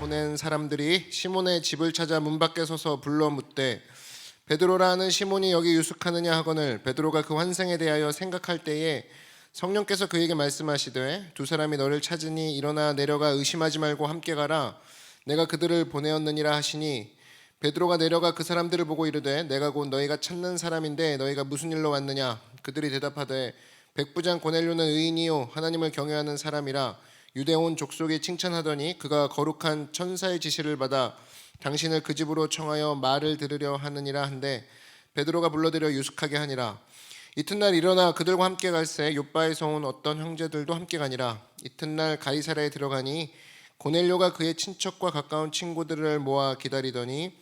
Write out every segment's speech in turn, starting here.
보낸 사람들이 시몬의 집을 찾아 문 밖에 서서 불러 묻되 베드로라 하는 시몬이 여기 유숙하느냐 하거늘 베드로가 그 환생에 대하여 생각할 때에 성령께서 그에게 말씀하시되 두 사람이 너를 찾으니 일어나 내려가 의심하지 말고 함께 가라 내가 그들을 보내었느니라 하시니 베드로가 내려가 그 사람들을 보고 이르되 내가 곧 너희가 찾는 사람인데 너희가 무슨 일로 왔느냐 그들이 대답하되 백부장 고넬료는 의인이요 하나님을 경외하는 사람이라 유대 온 족속이 칭찬하더니 그가 거룩한 천사의 지시를 받아 당신을 그 집으로 청하여 말을 들으려 하느니라 한데 베드로가 불러들여 유숙하게 하니라. 이튿날 일어나 그들과 함께 갈새 욥바에서 온 어떤 형제들도 함께 가니라. 이튿날 가이사랴에 들어가니 고넬료가 그의 친척과 가까운 친구들을 모아 기다리더니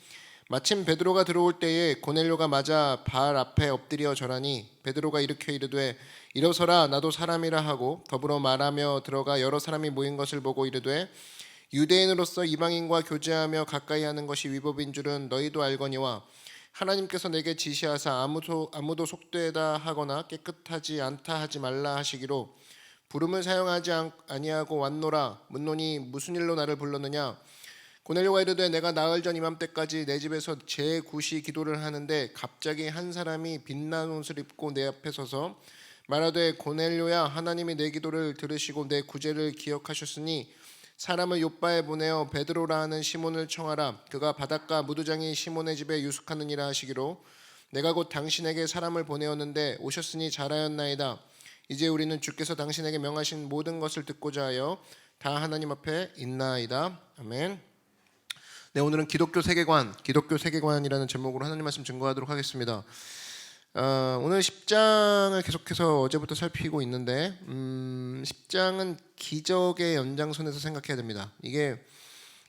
마침 베드로가 들어올 때에 고넬료가 맞아 발 앞에 엎드려 절하니 베드로가 일으켜 이르되 일어서라 나도 사람이라 하고 더불어 말하며 들어가 여러 사람이 모인 것을 보고 이르되 유대인으로서 이방인과 교제하며 가까이 하는 것이 위법인 줄은 너희도 알거니와 하나님께서 내게 지시하사 아무도 속되다 하거나 깨끗하지 않다 하지 말라 하시기로 부름을 사용하지 아니하고 왔노라. 묻노니 무슨 일로 나를 불렀느냐. 고넬료가 이르되 내가 나흘 전 이맘때까지 내 집에서 제9시 기도를 하는데 갑자기 한 사람이 빛난 옷을 입고 내 앞에 서서 말하되 고넬료야 하나님이 내 기도를 들으시고 내 구제를 기억하셨으니 사람을 욥바에 보내어 베드로라 하는 시몬을 청하라. 그가 바닷가 무두장이 시몬의 집에 유숙하느니라 하시기로 내가 곧 당신에게 사람을 보내었는데 오셨으니 잘하였나이다. 이제 우리는 주께서 당신에게 명하신 모든 것을 듣고자 하여 다 하나님 앞에 있나이다. 아멘. 네, 오늘은 기독교 세계관이라는 제목으로 하나님 말씀 증거하도록 하겠습니다. 오늘 10장을 계속해서 어제부터 살피고 있는데 10장은 기적의 연장선에서 생각해야 됩니다. 이게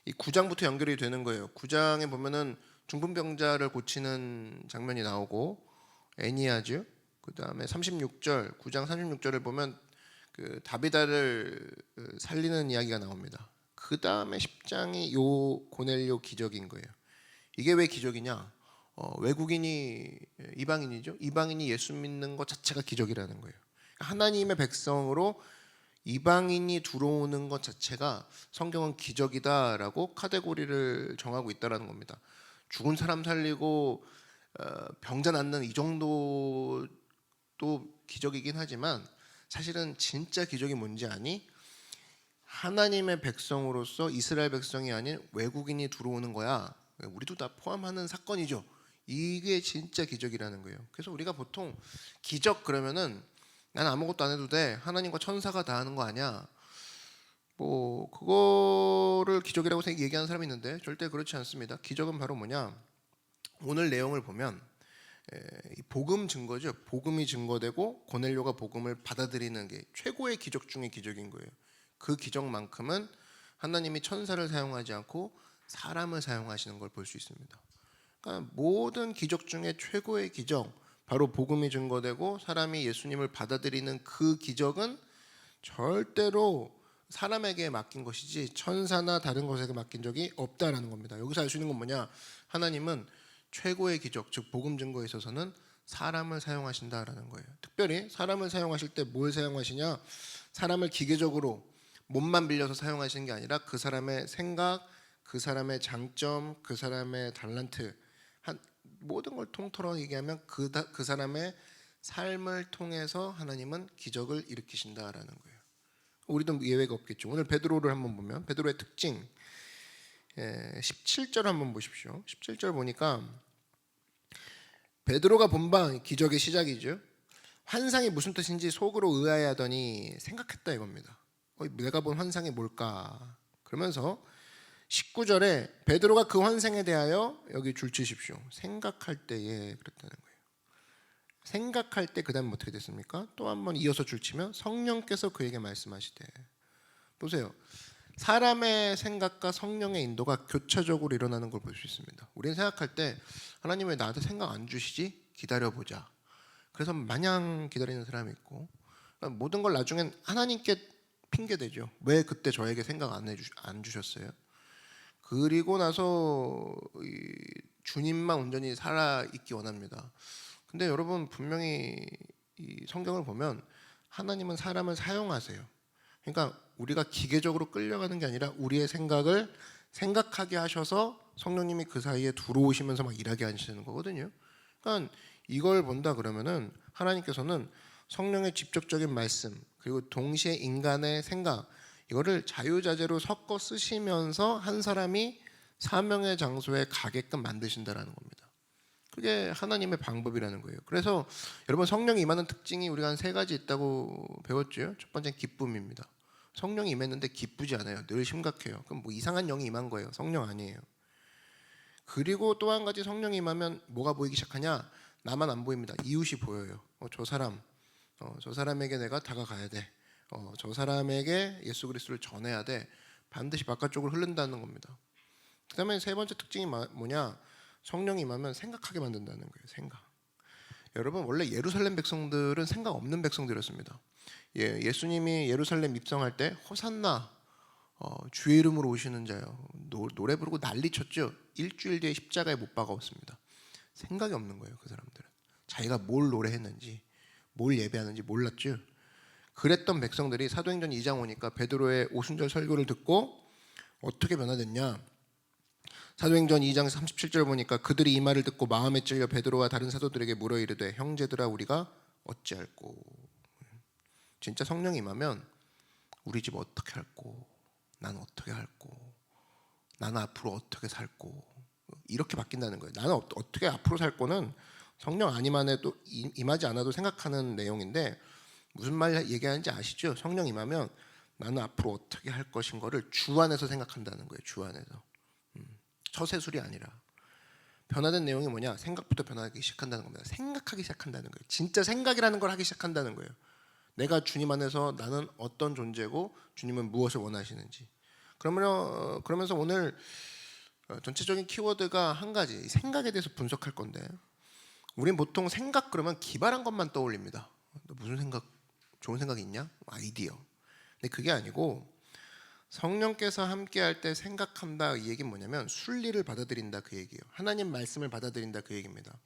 이 9장부터 연결이 되는 거예요. 9장에 보면은 중풍병자를 고치는 장면이 나오고 애니아주, 그 다음에 36절, 9장 36절을 보면 그 다비다를 살리는 이야기가 나옵니다. 그 다음에 10장이 요 고넬료 기적인 거예요. 이게 왜 기적이냐? 외국인이 이방인이죠. 이방인이 예수 믿는 것 자체가 기적이라는 거예요. 하나님의 백성으로 이방인이 들어오는 것 자체가 성경은 기적이다라고 카테고리를 정하고 있다라는 겁니다. 죽은 사람 살리고 병자 낫는 이 정도도 기적이긴 하지만 사실은 진짜 기적이 뭔지 아니? 하나님의 백성으로서 이스라엘 백성이 아닌 외국인이 들어오는 거야. 우리도 다 포함하는 사건이죠. 이게 진짜 기적이라는 거예요. 그래서 우리가 보통 기적 그러면은 난 아무것도 안 해도 돼. 하나님과 천사가 다 하는 거 아니야. 뭐 그거를 기적이라고 얘기하는 사람이 있는데 절대 그렇지 않습니다. 기적은 바로 뭐냐? 오늘 내용을 보면 복음 증거죠. 복음이 증거되고 고넬료가 복음을 받아들이는 게 최고의 기적 중의 기적인 거예요. 그 기적만큼은 하나님이 천사를 사용하지 않고 사람을 사용하시는 걸 볼 수 있습니다. 그러니까 모든 기적 중에 최고의 기적, 바로 복음이 증거되고 사람이 예수님을 받아들이는 그 기적은 절대로 사람에게 맡긴 것이지 천사나 다른 것에게 맡긴 적이 없다라는 겁니다. 여기서 알 수 있는 건 뭐냐? 하나님은 최고의 기적, 즉 복음 증거에 있어서는 사람을 사용하신다라는 거예요. 특별히 사람을 사용하실 때 뭘 사용하시냐? 사람을 기계적으로 몸만 빌려서 사용하시는 게 아니라 그 사람의 생각, 그 사람의 장점, 그 사람의 달란트, 모든 걸 통틀어 얘기하면 그 사람의 삶을 통해서 하나님은 기적을 일으키신다라는 거예요. 우리도 예외가 없겠죠. 오늘 베드로를 한번 보면 베드로의 특징 17절 한번 보십시오. 17절 보니까 베드로가 본 바 기적의 시작이죠. 환상이 무슨 뜻인지 속으로 의아해하더니 생각했다 이겁니다. 내가 본 환상이 뭘까? 그러면서 19절에 베드로가 그 환상에 대하여 여기 줄치십시오. 생각할 때에 그랬다는 거예요. 생각할 때 그 다음에 어떻게 됐습니까? 또 한번 이어서 줄치면 성령께서 그에게 말씀하시되. 보세요. 사람의 생각과 성령의 인도가 교차적으로 일어나는 걸 볼 수 있습니다. 우리는 생각할 때 하나님 왜 나한테 생각 안 주시지? 기다려보자. 그래서 마냥 기다리는 사람이 있고 모든 걸 나중엔 하나님께 핑계대죠. 왜 그때 저에게 생각 안 주셨어요? 그리고 나서 주님만 온전히 살아있기 원합니다. 근데 여러분 분명히 이 성경을 보면 하나님은 사람을 사용하세요. 그러니까 우리가 기계적으로 끌려가는 게 아니라 우리의 생각을 생각하게 하셔서 성령님이 그 사이에 들어오시면서 막 일하게 하시는 거거든요. 그러니까 이걸 본다 그러면은 하나님께서는 성령의 직접적인 말씀 그리고 동시에 인간의 생각 이거를 자유자재로 섞어 쓰시면서 한 사람이 사명의 장소에 가게끔 만드신다라는 겁니다. 그게 하나님의 방법이라는 거예요. 그래서 여러분 성령이 임하는 특징이 우리가 한 세 가지 있다고 배웠죠. 첫 번째는 기쁨입니다. 성령이 임했는데 기쁘지 않아요. 늘 심각해요. 그럼 뭐 이상한 영이 임한 거예요. 성령 아니에요. 그리고 또 한 가지 성령이 임하면 뭐가 보이기 시작하냐? 나만 안 보입니다. 이웃이 보여요. 저 사람에게 내가 다가가야 돼. 저 사람에게 예수 그리스도를 전해야 돼. 반드시 바깥쪽으로 흐른다는 겁니다. 그 다음에 세 번째 특징이 뭐냐? 성령이 임하면 생각하게 만든다는 거예요. 생각. 여러분 원래 예루살렘 백성들은 생각 없는 백성들이었습니다. 예수님이 예루살렘 입성할 때 호산나 주의 이름으로 오시는 자요. 노래 부르고 난리 쳤죠. 일주일 뒤에 십자가에 못 박아왔습니다. 생각이 없는 거예요. 그 사람들은. 자기가 뭘 노래했는지 뭘 예배하는지 몰랐죠. 그랬던 백성들이 사도행전 2장 오니까 베드로의 오순절 설교를 듣고 어떻게 변화됐냐. 사도행전 2장 37절 보니까 그들이 이 말을 듣고 마음에 찔려 베드로와 다른 사도들에게 물어 이르되 형제들아 우리가 어찌할꼬. 진짜 성령이 임하면 우리 집 어떻게 할꼬, 나는 어떻게 할꼬, 나는 앞으로 어떻게 살꼬 이렇게 바뀐다는 거예요. 나는 어떻게 앞으로 살 거는 성령 안 임하지 않아도 생각하는 내용인데 무슨 말 얘기하는지 아시죠? 성령 임하면 나는 앞으로 어떻게 할 것인 거를 주 안에서 생각한다는 거예요. 주 안에서. 처세술이 아니라. 변화된 내용이 뭐냐? 생각부터 변하기 시작한다는 겁니다. 생각하기 시작한다는 거예요. 진짜 생각이라는 걸 하기 시작한다는 거예요. 내가 주님 안에서 나는 어떤 존재고 주님은 무엇을 원하시는지. 그러면서 오늘 전체적인 키워드가 한 가지, 생각에 대해서 분석할 건데 우린 보통 생각 그러면 기발한 것만 떠올립니다. 너 무슨 생각, 좋은 생각이 있냐? 아이디어. 근데 그게 아니고 성령께서 함께할 때 생각한다 이 얘기는 뭐냐면 순리를 받아들인다 그 얘기예요. 하나님 말씀을 받아들인다 그 얘기입니다.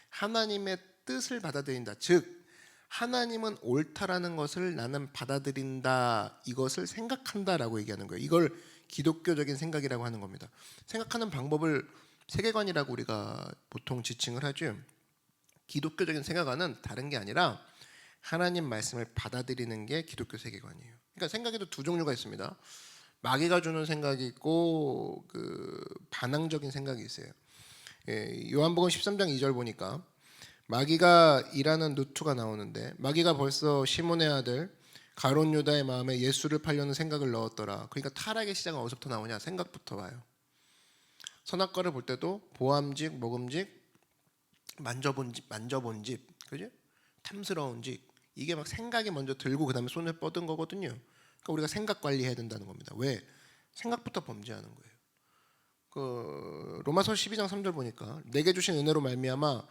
하나님의 뜻을 받아들인다. 즉 하나님은 옳다라는 것을 나는 받아들인다. 이것을 생각한다라고 얘기하는 거예요. 이걸 기독교적인 생각이라고 하는 겁니다. 생각하는 방법을 세계관이라고 우리가 보통 지칭을 하죠. 기독교적인 생각은 다른 게 아니라 하나님 말씀을 받아들이는 게 기독교 세계관이에요. 그러니까 생각에도 두 종류가 있습니다. 마귀가 주는 생각이 있고 그 반항적인 생각이 있어요. 요한복음 13장 2절 보니까 마귀가 일하는 누투가 나오는데 마귀가 벌써 시몬의 아들 가룟 유다의 마음에 예수를 팔려는 생각을 넣었더라. 그러니까 타락의 시작은 어디서부터 나오냐? 생각부터 와요. 선악과를 볼 때도 보암직, 먹음직, 만져본 집, 그죠? 탐스러운 집 이게 막 생각이 먼저 들고 그 다음에 손에 뻗은 거거든요. 그러니까 우리가 생각 관리해야 된다는 겁니다. 왜? 생각부터 범죄하는 거예요. 그 로마서 12장 3절 보니까 내게 주신 은혜로 말미암아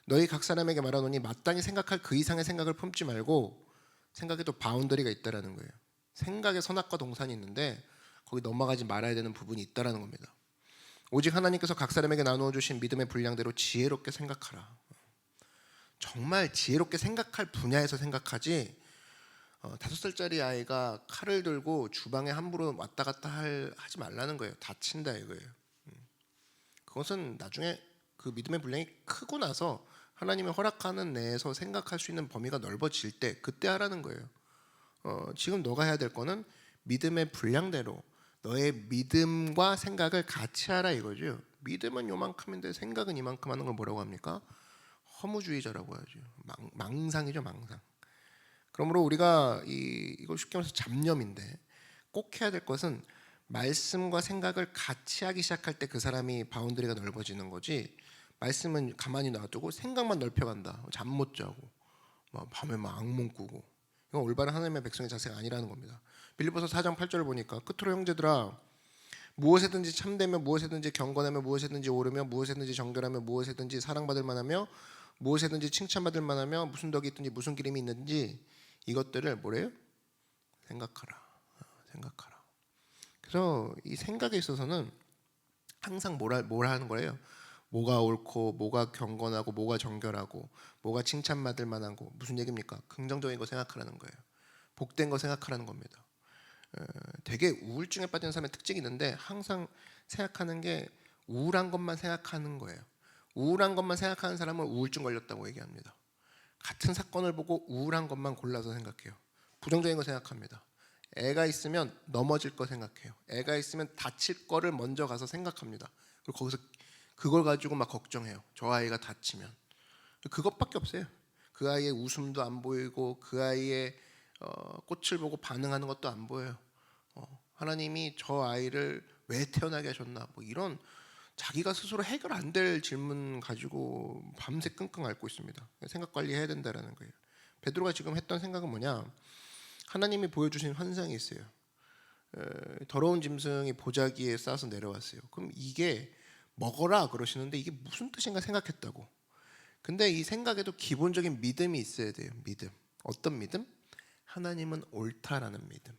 너희 각 사람에게 말하노니 마땅히 생각할 그 이상의 생각을 품지 말고 생각에도 바운더리가 있다라는 거예요. 생각에 선악과 동산이 있는데 거기 넘어가지 말아야 되는 부분이 있다라는 겁니다. 오직 하나님께서 각 사람에게 나누어 주신 믿음의 분량대로 지혜롭게 생각하라. 정말 지혜롭게 생각할 분야에서 생각하지 5살짜리 아이가 칼을 들고 주방에 함부로 왔다 갔다 하지 말라는 거예요. 다친다 이거예요. 그것은 나중에 그 믿음의 분량이 크고 나서 하나님이 허락하는 내에서 생각할 수 있는 범위가 넓어질 때 그때 하라는 거예요. 지금 너가 해야 될 거는 믿음의 분량대로 너의 믿음과 생각을 같이 하라 이거죠. 믿음은 요만큼인데 생각은 이만큼 하는 걸 뭐라고 합니까? 허무주의자라고 하죠. 망상이죠, 망상. 그러므로 우리가 이걸 쉽게 말해서 잡념인데 꼭 해야 될 것은 말씀과 생각을 같이 하기 시작할 때 그 사람이 바운더리가 넓어지는 거지. 말씀은 가만히 놔두고 생각만 넓혀간다. 잠 못 자고 밤에 막 악몽 꾸고 이건 올바른 하나님의 백성의 자세가 아니라는 겁니다. 빌립보서 4장 8절을 보니까 끝으로 형제들아 무엇에든지 참되며 무엇에든지 경건하며 무엇에든지 옳으며 무엇에든지 정결하며 무엇에든지 사랑받을 만하며 무엇에든지 칭찬받을 만하며 무슨 덕이 있든지 무슨 기름이 있는지 이것들을 뭐래요? 생각하라. 그래서 이 생각에 있어서는 항상 뭘 하는 거예요? 뭐가 옳고 뭐가 경건하고 뭐가 정결하고 뭐가 칭찬받을 만하고 무슨 얘기입니까? 긍정적인 거 생각하라는 거예요. 복된 거 생각하라는 겁니다. 되게 우울증에 빠진 사람의 특징이 있는데 항상 생각하는 게 우울한 것만 생각하는 거예요. 우울한 것만 생각하는 사람은 우울증 걸렸다고 얘기합니다. 같은 사건을 보고 우울한 것만 골라서 생각해요. 부정적인 거 생각합니다. 애가 있으면 넘어질 거 생각해요. 애가 있으면 다칠 거를 먼저 가서 생각합니다. 그리고 거기서 그걸 가지고 막 걱정해요. 저 아이가 다치면. 그것밖에 없어요. 그 아이의 웃음도 안 보이고 그 아이의 꽃을 보고 반응하는 것도 안 보여요. 하나님이 저 아이를 왜 태어나게 하셨나, 뭐 이런 자기가 스스로 해결 안 될 질문 가지고 밤새 끙끙 앓고 있습니다. 생각 관리해야 된다라는 거예요. 베드로가 지금 했던 생각은 뭐냐? 하나님이 보여주신 환상이 있어요. 더러운 짐승이 보자기에 싸서 내려왔어요. 그럼 이게 먹어라 그러시는데 이게 무슨 뜻인가 생각했다고. 근데 이 생각에도 기본적인 믿음이 있어야 돼요. 믿음. 어떤 믿음? 하나님은 옳다라는 믿음.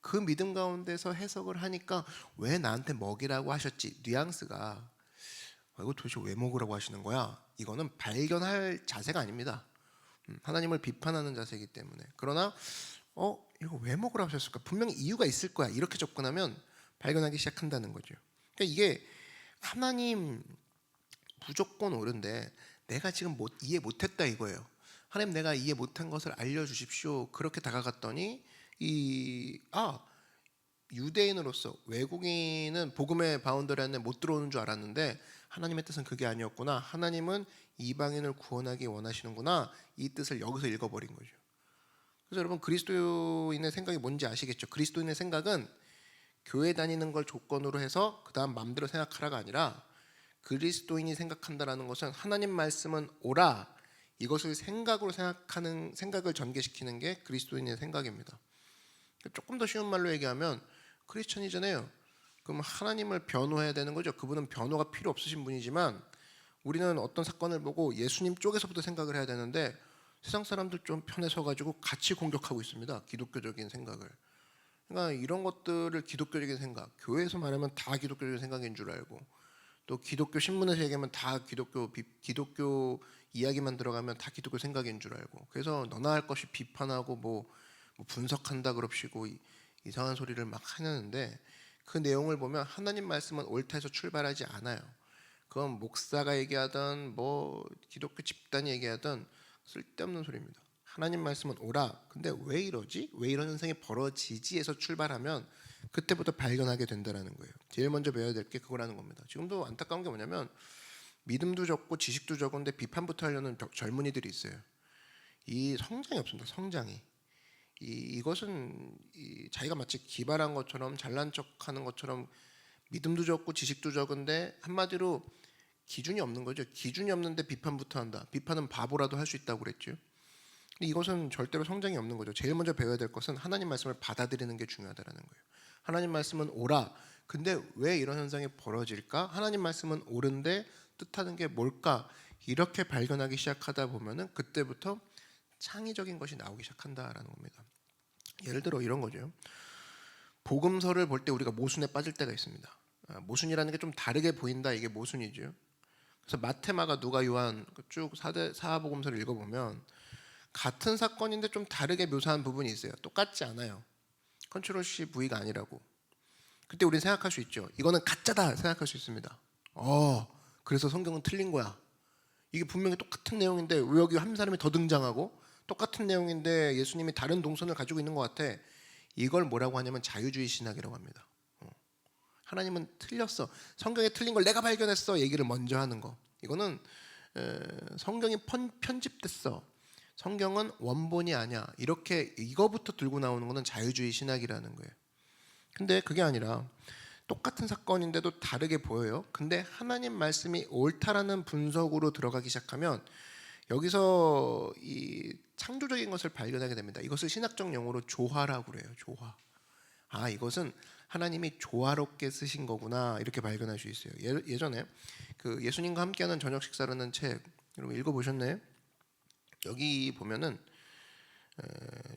그 믿음 가운데서 해석을 하니까 왜 나한테 먹이라고 하셨지? 뉘앙스가 이거 도대체 왜 먹으라고 하시는 거야? 이거는 발견할 자세가 아닙니다. 하나님을 비판하는 자세이기 때문에. 그러나 이거 왜 먹으라고 하셨을까? 분명히 이유가 있을 거야. 이렇게 접근하면 발견하기 시작한다는 거죠. 그러니까 이게 하나님 무조건 옳은데 내가 지금 이해 못했다 이거예요. 하나님, 내가 이해 못한 것을 알려주십시오. 그렇게 다가갔더니 유대인으로서 외국인은 복음의 바운더리 안에 못 들어오는 줄 알았는데 하나님의 뜻은 그게 아니었구나. 하나님은 이방인을 구원하기 원하시는구나. 이 뜻을 여기서 읽어버린 거죠. 그래서 여러분, 그리스도인의 생각이 뭔지 아시겠죠? 그리스도인의 생각은 교회 다니는 걸 조건으로 해서 그 다음 마음대로 생각하라가 아니라, 그리스도인이 생각한다라는 것은 하나님 말씀은 옳아, 이것을 생각으로 생각하는, 생각을 전개시키는 게 그리스도인의 생각입니다. 조금 더 쉬운 말로 얘기하면 크리스천이잖아요. 그럼 하나님을 변호해야 되는 거죠. 그분은 변호가 필요 없으신 분이지만 우리는 어떤 사건을 보고 예수님 쪽에서부터 생각을 해야 되는데 세상 사람들 좀 편에 서가지고 같이 공격하고 있습니다. 기독교적인 생각을. 그러니까 이런 것들을 기독교적인 생각, 교회에서 말하면 다 기독교적인 생각인 줄 알고, 또 기독교 신문에서 얘기하면 다 기독교 이야기만 들어가면 다 기독교 생각인 줄 알고, 그래서 너나 할 것이 비판하고 뭐 분석한다 그럽시고 이상한 소리를 막 하는데, 그 내용을 보면 하나님 말씀은 옳다 해서 출발하지 않아요. 그건 목사가 얘기하던 뭐 기독교 집단이 얘기하던 쓸데없는 소리입니다. 하나님 말씀은 옳아. 근데 왜 이러지? 왜 이런 현상이 벌어지지에서 출발하면 그때부터 발견하게 된다는 거예요. 제일 먼저 배워야 될 게 그거라는 겁니다. 지금도 안타까운 게 뭐냐면 믿음도 적고 지식도 적은데 비판부터 하려는 젊은이들이 있어요. 이 성장이 없습니다. 성장이. 이것은 자기가 마치 기발한 것처럼 잘난 척하는 것처럼 믿음도 적고 지식도 적은데 한마디로 기준이 없는 거죠. 기준이 없는데 비판부터 한다. 비판은 바보라도 할 수 있다고 그랬죠. 근데 이것은 절대로 성장이 없는 거죠. 제일 먼저 배워야 될 것은 하나님 말씀을 받아들이는 게 중요하다는 거예요. 하나님 말씀은 옳아. 근데 왜 이런 현상이 벌어질까? 하나님 말씀은 옳은데 뜻하는 게 뭘까? 이렇게 발견하기 시작하다 보면은 그때부터 창의적인 것이 나오기 시작한다라는 겁니다. 예를 들어 이런 거죠. 복음서를 볼 때 우리가 모순에 빠질 때가 있습니다. 모순이라는 게 좀 다르게 보인다, 이게 모순이죠. 그래서 마태, 마가, 누가, 요한 쭉 사복음서를 읽어보면 같은 사건인데 좀 다르게 묘사한 부분이 있어요. 똑같지 않아요. 컨트롤 C V가 아니라고. 그때 우리는 생각할 수 있죠. 이거는 가짜다 생각할 수 있습니다. 그래서 성경은 틀린 거야. 이게 분명히 똑같은 내용인데 왜 여기 한 사람이 더 등장하고, 똑같은 내용인데 예수님이 다른 동선을 가지고 있는 것 같아. 이걸 뭐라고 하냐면 자유주의 신학이라고 합니다. 하나님은 틀렸어. 성경에 틀린 걸 내가 발견했어. 얘기를 먼저 하는 거. 이거는 성경이 편집됐어. 성경은 원본이 아니야. 이렇게 이거부터 들고 나오는 거는 자유주의 신학이라는 거예요. 근데 그게 아니라 똑같은 사건인데도 다르게 보여요. 근데 하나님 말씀이 옳다라는 분석으로 들어가기 시작하면 여기서 이 창조적인 것을 발견하게 됩니다. 이것을 신학적 용어로 조화라고 그래요. 조화. 이것은 하나님이 조화롭게 쓰신 거구나, 이렇게 발견할 수 있어요. 예전에 그 예수님과 함께하는 저녁 식사라는 책, 여러분 읽어보셨나요? 여기 보면은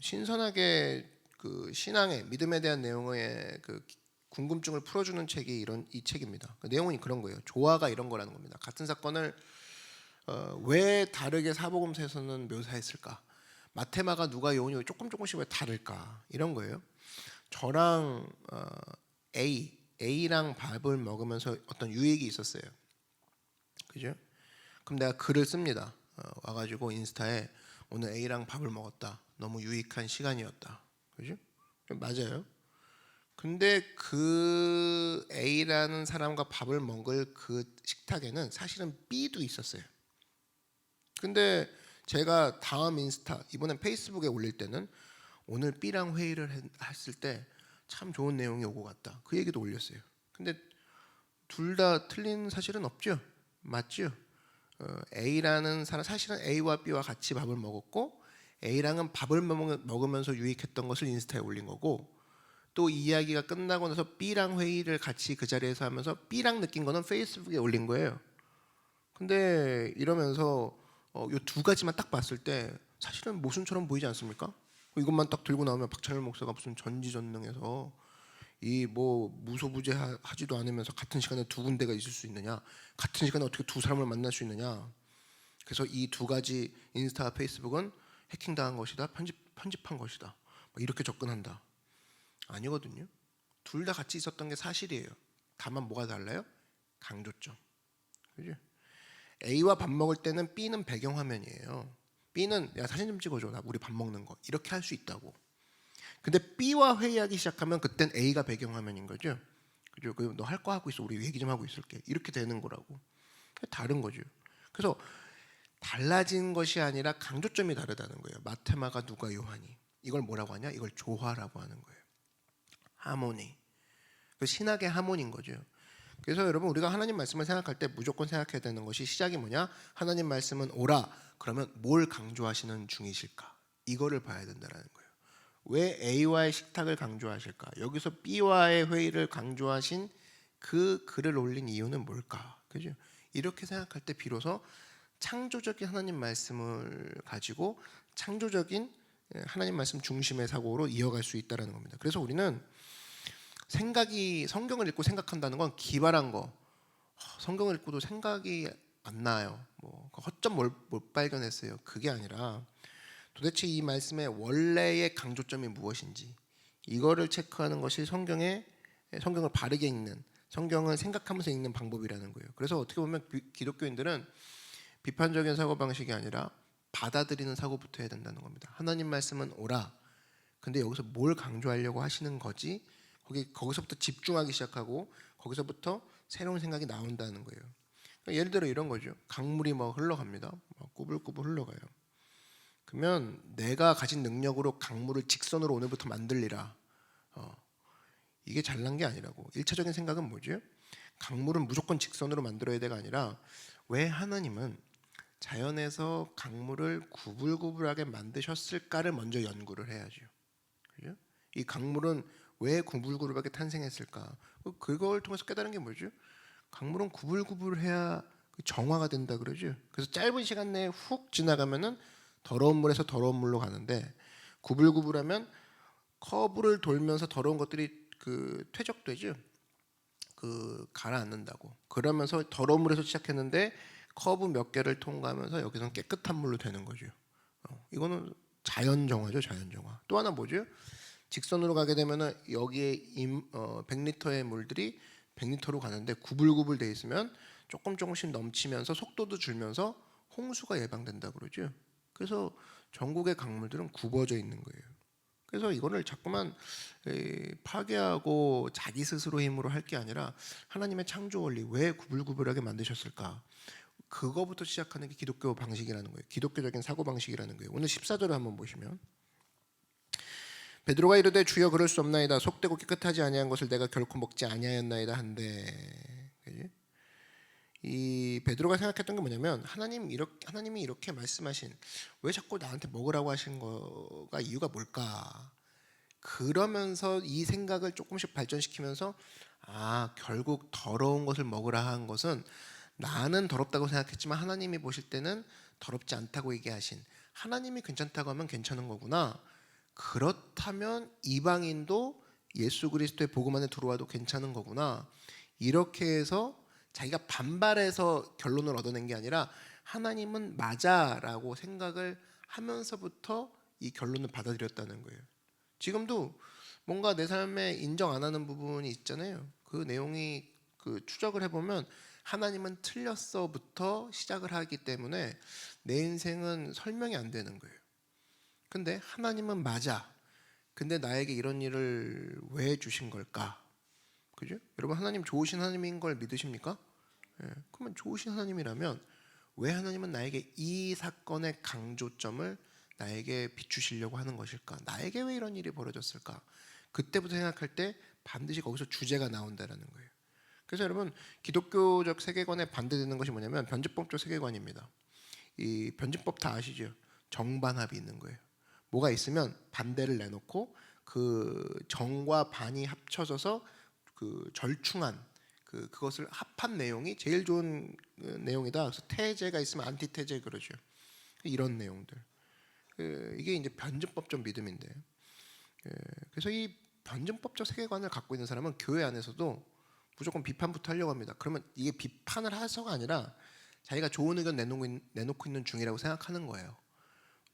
신선하게 그 신앙의 믿음에 대한 내용의 그 궁금증을 풀어주는 책이 이 책입니다. 그 내용이 그런 거예요. 조화가 이런 거라는 겁니다. 같은 사건을 왜 다르게 사복음서에서는 묘사했을까? 마테마가, 누가, 요한이 조금씩 왜 다를까? 이런 거예요. 저랑 A랑 밥을 먹으면서 어떤 유익이 있었어요. 그죠? 그럼 내가 글을 씁니다. 와가지고 인스타에 오늘 A랑 밥을 먹었다. 너무 유익한 시간이었다. 그죠? 맞아요. 근데 그 A라는 사람과 밥을 먹을 그 식탁에는 사실은 B도 있었어요. 근데 제가 다음 인스타, 이번엔 페이스북에 올릴 때는 오늘 B랑 회의를 했을 때 참 좋은 내용이 오고 갔다. 그 얘기도 올렸어요. 근데 둘 다 틀린 사실은 없죠. 맞죠? A라는 사람, 사실은 A와 B와 같이 밥을 먹었고 A랑은 밥을 먹으면서 유익했던 것을 인스타에 올린 거고, 또 이 이야기가 끝나고 나서 B랑 회의를 같이 그 자리에서 하면서 B랑 느낀 거는 페이스북에 올린 거예요. 근데 이러면서 이 두 가지만 딱 봤을 때 사실은 모순처럼 보이지 않습니까? 이것만 딱 들고 나오면 박찬일 목사가 무슨 전지전능해서 이 뭐 무소부재하지도 않으면서 같은 시간에 두 군데가 있을 수 있느냐, 같은 시간에 어떻게 두 사람을 만날 수 있느냐. 그래서 이 두 가지 인스타와 페이스북은 해킹당한 것이다, 편집한 것이다, 이렇게 접근한다. 아니거든요. 둘 다 같이 있었던 게 사실이에요. 다만 뭐가 달라요? 강조점. 그죠? A와 밥 먹을 때는 B는 배경화면이에요. B는 야 사진 좀 찍어줘, 나 우리 밥 먹는 거, 이렇게 할 수 있다고. 근데 B와 회의하기 시작하면 그땐 A가 배경화면인 거죠. 그죠? 너 할 거 하고 있어, 우리 얘기 좀 하고 있을게, 이렇게 되는 거라고. 다른 거죠. 그래서 달라진 것이 아니라 강조점이 다르다는 거예요. 마테마가 누가 요한이. 이걸 뭐라고 하냐? 이걸 조화라고 하는 거예요. 하모니. 그 신학의 하모니인 거죠. 그래서 여러분, 우리가 하나님 말씀을 생각할 때 무조건 생각해야 되는 것이, 시작이 뭐냐? 하나님 말씀은 오라. 그러면 뭘 강조하시는 중이실까? 이거를 봐야 된다는 거예요. 왜 A와의 식탁을 강조하실까? 여기서 B와의 회의를 강조하신 그 글을 올린 이유는 뭘까? 그죠? 이렇게 생각할 때 비로소 창조적인 하나님 말씀을 가지고 창조적인 하나님 말씀 중심의 사고로 이어갈 수 있다는 겁니다. 그래서 우리는 성경을 읽고 생각한다는 건 기발한 거. 성경을 읽고도 생각이 안 나요. 허점 못 발견했어요. 그게 아니라 도대체 이 말씀의 원래의 강조점이 무엇인지, 이거를 체크하는 것이 성경을 바르게 읽는, 성경을 생각하면서 읽는 방법이라는 거예요. 그래서 어떻게 보면 기독교인들은 비판적인 사고방식이 아니라 받아들이는 사고부터 해야 된다는 겁니다. 하나님 말씀은 오라. 근데 여기서 뭘 강조하려고 하시는 거지? 거기서부터 집중하기 시작하고 거기서부터 새로운 생각이 나온다는 거예요. 그러니까 예를 들어 이런 거죠. 강물이 흘러갑니다. 꾸불꾸불 흘러가요. 그러면 내가 가진 능력으로 강물을 직선으로 오늘부터 만들리라. 이게 잘난 게 아니라고. 1차적인 생각은 뭐죠? 강물은 무조건 직선으로 만들어야 돼가 아니라, 왜 하나님은 자연에서 강물을 구불구불하게 만드셨을까를 먼저 연구를 해야죠. 그죠? 이 강물은 왜 구불구불하게 탄생했을까? 그걸 통해서 깨달은 게 뭐죠? 강물은 구불구불해야 정화가 된다 그러죠. 그래서 짧은 시간 내에 훅 지나가면은 더러운 물에서 더러운 물로 가는데, 구불구불하면 커브를 돌면서 더러운 것들이 퇴적되죠. 가라앉는다고. 그러면서 더러운 물에서 시작했는데 커브 몇 개를 통과하면서 여기서는 깨끗한 물로 되는 거죠. 이거는 자연정화죠, 자연정화. 또 하나 뭐죠? 직선으로 가게 되면은 여기에 100리터의 물들이 100리터로 가는데 구불구불 돼 있으면 조금씩 넘치면서 속도도 줄면서 홍수가 예방된다 그러죠. 그래서 전국의 강물들은 굽어져 있는 거예요. 그래서 이거를 자꾸만 파괴하고 자기 스스로 힘으로 할 게 아니라 하나님의 창조 원리, 왜 구불구불하게 만드셨을까? 그거부터 시작하는 게 기독교 방식이라는 거예요. 기독교적인 사고 방식이라는 거예요. 오늘 14절을 한번 보시면, 베드로가 이르되 주여 그럴 수 없나이다. 속되고 깨끗하지 아니한 것을 내가 결코 먹지 아니하였나이다 한데, 그치? 이 베드로가 생각했던 게 뭐냐면, 하나님이 이렇게 말씀하신, 왜 자꾸 나한테 먹으라고 하신 거가 이유가 뭘까? 그러면서 이 생각을 조금씩 발전시키면서, 결국 더러운 것을 먹으라 한 것은 나는 더럽다고 생각했지만 하나님이 보실 때는 더럽지 않다고 얘기하신, 하나님이 괜찮다고 하면 괜찮은 거구나. 그렇다면 이방인도 예수 그리스도의 복음 안에 들어와도 괜찮은 거구나. 이렇게 해서 자기가 반발해서 결론을 얻어낸 게 아니라 하나님은 맞아라고 생각을 하면서부터 이 결론을 받아들였다는 거예요. 지금도 뭔가 내 삶에 인정 안 하는 부분이 있잖아요. 그 내용이 그 추적을 해보면 하나님은 틀렸어부터 시작을 하기 때문에 내 인생은 설명이 안 되는 거예요. 근데 하나님은 맞아. 근데 나에게 이런 일을 왜 주신 걸까? 그죠? 여러분, 하나님 좋으신 하나님인 걸 믿으십니까? 예, 그러면 좋으신 하나님이라면 왜 하나님은 나에게 이 사건의 강조점을 나에게 비추시려고 하는 것일까? 나에게 왜 이런 일이 벌어졌을까? 그때부터 생각할 때 반드시 거기서 주제가 나온다는 거예요. 그래서 여러분, 기독교적 세계관에 반대되는 것이 뭐냐면 변증법적 세계관입니다. 이 변증법 다 아시죠? 정반합이 있는 거예요. 뭐가 있으면 반대를 내놓고 그 정과 반이 합쳐져서 그 절충한 그것을 합한 내용이 제일 좋은 내용이다. 그래서 태제가 있으면 안티태제 그러죠. 이런 내용들. 이게 이제 변증법적 믿음인데. 그래서 이 변증법적 세계관을 갖고 있는 사람은 교회 안에서도 무조건 비판부터 하려고 합니다. 그러면 이게 비판을 해서가 아니라 자기가 좋은 의견 내놓고 있는 중이라고 생각하는 거예요.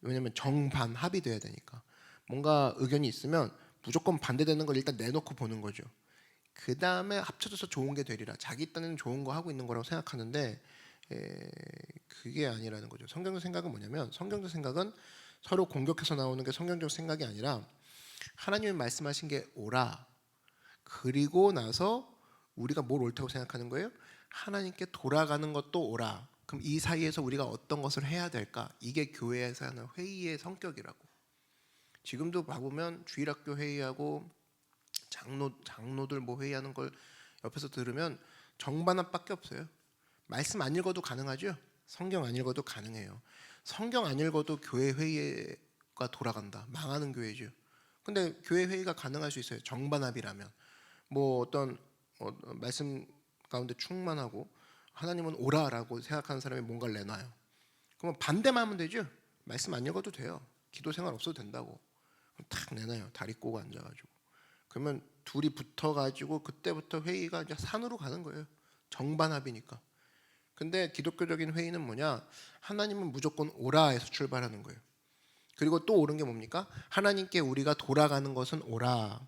왜냐하면 정반 합이 돼야 되니까. 뭔가 의견이 있으면 무조건 반대되는 걸 일단 내놓고 보는 거죠. 그 다음에 합쳐져서 좋은 게 되리라. 자기 딴에는 좋은 거 하고 있는 거라고 생각하는데 그게 아니라는 거죠. 성경적 생각은 뭐냐면 성경적 생각은 서로 공격해서 나오는 게 성경적 생각이 아니라 하나님이 말씀하신 게 옳아. 그리고 나서 우리가 뭘 옳다고 생각하는 거예요? 하나님께 돌아가는 것도 옳아. 그럼 이 사이에서 우리가 어떤 것을 해야 될까? 이게 교회에서 하는 회의의 성격이라고. 지금도 봐보면 주일학교 회의하고 장로들 뭐 회의하는 걸 옆에서 들으면 정반합밖에 없어요. 말씀 안 읽어도 가능하죠. 성경 안 읽어도 가능해요. 성경 안 읽어도 교회 회의가 돌아간다. 망하는 교회죠. 근데 교회 회의가 가능할 수 있어요. 정반합이라면. 뭐 어떤 말씀 가운데 충만하고 하나님은 오라라고 생각하는 사람이 뭔가를 내놔요. 그러면 반대만 하면 되죠. 말씀 안 읽어도 돼요. 기도 생활 없어도 된다고. 탁 내놔요. 다리 꼬고 앉아가지고. 그러면 둘이 붙어가지고 그때부터 회의가 이제 산으로 가는 거예요. 정반합이니까. 근데 기독교적인 회의는 뭐냐? 하나님은 무조건 오라에서 출발하는 거예요. 그리고 또 옳은 게 뭡니까? 하나님께 우리가 돌아가는 것은 오라.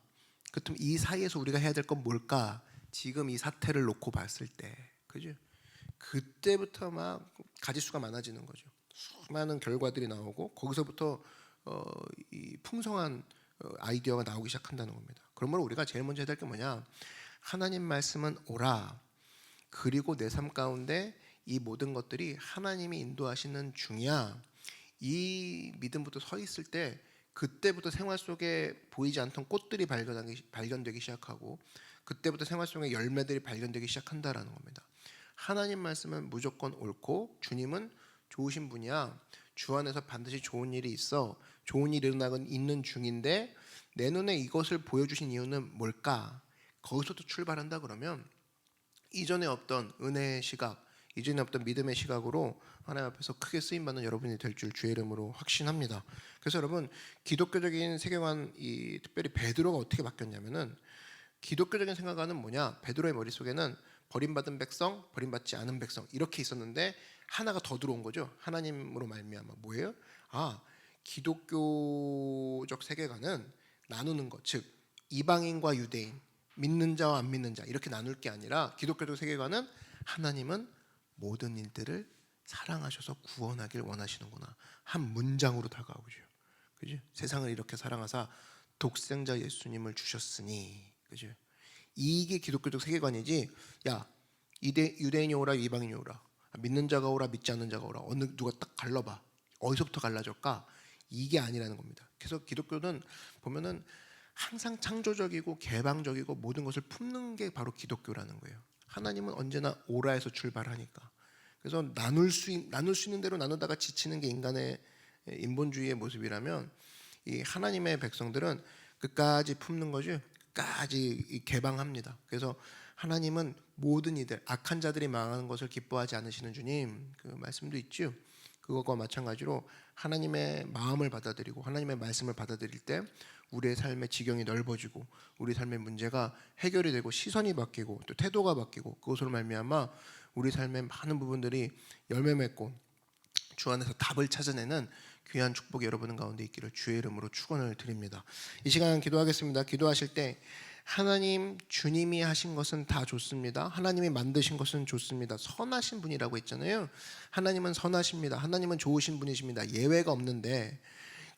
그렇다면 이 사이에서 우리가 해야 될 건 뭘까? 지금 이 사태를 놓고 봤을 때, 그죠? 그때부터 막 가지수가 많아지는 거죠. 수많은 결과들이 나오고 거기서부터 이 풍성한 아이디어가 나오기 시작한다는 겁니다. 그러므로 우리가 제일 먼저 해야 될 게 뭐냐? 하나님 말씀은 오라. 그리고 내 삶 가운데 이 모든 것들이 하나님이 인도하시는 중이야. 이 믿음부터 서 있을 때 그때부터 생활 속에 보이지 않던 꽃들이 발견되기 시작하고 그때부터 생활 속에 열매들이 발견되기 시작한다라는 겁니다. 하나님 말씀은 무조건 옳고 주님은 좋으신 분이야. 주 안에서 반드시 좋은 일이 있어. 좋은 일이 일어나고 있는 중인데 내 눈에 이것을 보여주신 이유는 뭘까? 거기서부터 출발한다 그러면 이전에 없던 은혜의 시각, 이전에 없던 믿음의 시각으로 하나님 앞에서 크게 쓰임받는 여러분이 될 줄 주의 이름으로 확신합니다. 그래서 여러분 기독교적인 세계관, 특별히 베드로가 어떻게 바뀌었냐면은 기독교적인 생각은 뭐냐? 베드로의 머릿속에는 버림받은 백성, 버림받지 않은 백성 이렇게 있었는데 하나가 더 들어온 거죠. 하나님으로 말미암아 뭐예요? 기독교적 세계관은 나누는 것, 즉 이방인과 유대인, 믿는 자와 안 믿는 자 이렇게 나눌 게 아니라 기독교적 세계관은 하나님은 모든 일들을 사랑하셔서 구원하길 원하시는구나. 한 문장으로 다가오죠. 그죠? 세상을 이렇게 사랑하사 독생자 예수님을 주셨으니, 그죠? 이게 기독교적 세계관이지. 야, 유대인이 오라, 이방인이 오라, 믿는 자가 오라, 믿지 않는 자가 오라. 어느 누가 딱 갈라봐. 어디서부터 갈라질까? 이게 아니라는 겁니다. 그래서 기독교는 보면은 항상 창조적이고 개방적이고 모든 것을 품는 게 바로 기독교라는 거예요. 하나님은 언제나 오라에서 출발하니까. 그래서 나눌 수 있는 대로 나누다가 지치는 게 인간의 인본주의의 모습이라면 이 하나님의 백성들은 끝까지 품는 거죠. 끝까지 개방합니다. 그래서 하나님은 모든 이들, 악한 자들이 망하는 것을 기뻐하지 않으시는 주님, 그 말씀도 있죠. 그것과 마찬가지로 하나님의 마음을 받아들이고 하나님의 말씀을 받아들일 때 우리의 삶의 지경이 넓어지고 우리 삶의 문제가 해결이 되고 시선이 바뀌고 또 태도가 바뀌고 그것으로 말미암아 우리 삶의 많은 부분들이 열매 맺고 주 안에서 답을 찾아내는 귀한 축복이 여러분 가운데 있기를 주의 이름으로 축원을 드립니다. 이 시간 기도하겠습니다. 기도하실 때 하나님 주님이 하신 것은 다 좋습니다. 하나님이 만드신 것은 좋습니다. 선하신 분이라고 했잖아요. 하나님은 선하십니다. 하나님은 좋으신 분이십니다. 예외가 없는데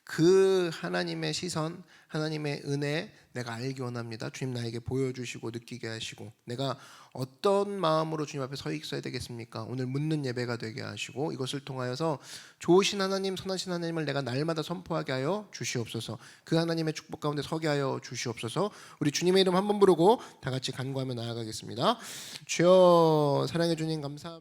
그 하나님의 시선, 하나님의 은혜 내가 알기 원합니다. 주님 나에게 보여주시고 느끼게 하시고 내가 어떤 마음으로 주님 앞에 서 있어야 되겠습니까? 오늘 묻는 예배가 되게 하시고 이것을 통하여서 좋으신 하나님, 선하신 하나님을 내가 날마다 선포하게 하여 주시옵소서. 그 하나님의 축복 가운데 서게 하여 주시옵소서. 우리 주님의 이름 한번 부르고 다 같이 간구하며 나아가겠습니다. 주여, 사랑해 주님 감사합니다.